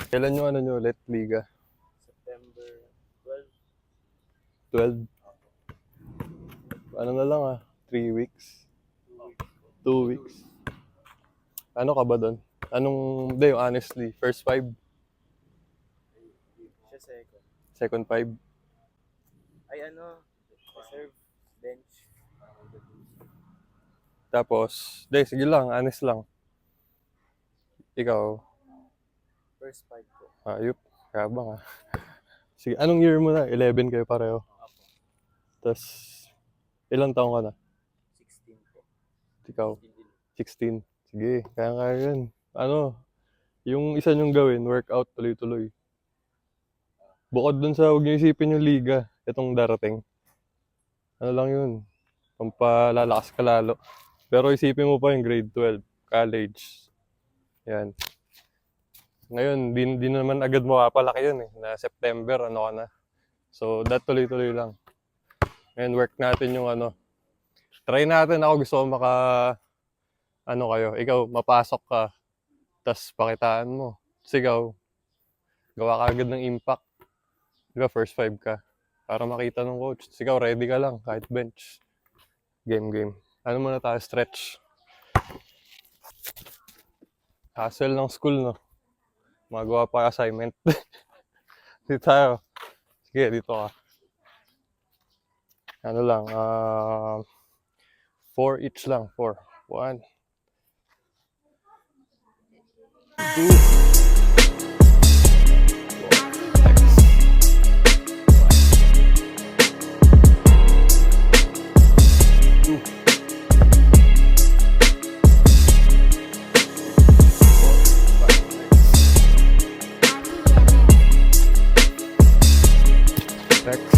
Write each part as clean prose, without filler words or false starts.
Kailan yung ano nyo ulit, Liga? September 12? Ano na lang 3 weeks? 2 weeks? Ano ka ba doon? Hindi, honestly, first 5? Siya second. Second 5? Ay ano, reserve, bench. Tapos, sige lang, honest lang. Ikaw, First 5 ko. ayup, kabang Sige, anong year mo na? 11 kayo pareho. Tapos, ilang taong ka na? 16 po. Ikaw? 16. Sige, kaya yun. Yung isa nyong gawin, workout tuloy-tuloy. Bukod dun sa huwag niyo isipin yung liga, itong darating. Ano lang yun, pampalalakas ka lalo. Pero isipin mo pa yung grade 12, college. Yan. Ngayon, di naman agad mapapalaki yun na September, ano ka na. So, tuloy-tuloy lang. Ngayon, work natin yung try natin, ako gusto ko kayo, ikaw, mapasok ka, tas pakitaan mo. Tapos ikaw, gawa ka agad ng impact. Diba, first 5 ka. Para makita ng coach. Tapos ikaw, ready ka lang, kahit bench. Game. Ano muna tayo, stretch. Hassle ng school, no? Magawa pa assignment. Dito tayo. Sige, dito ka. Ano lang, 4 each lang, 4. 1, 2, next.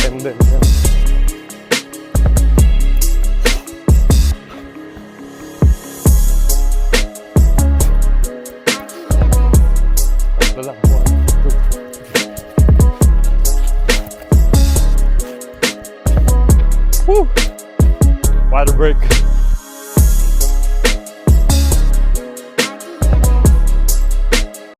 And then, yan. Ito lang, 1, 2. Woo! Water break.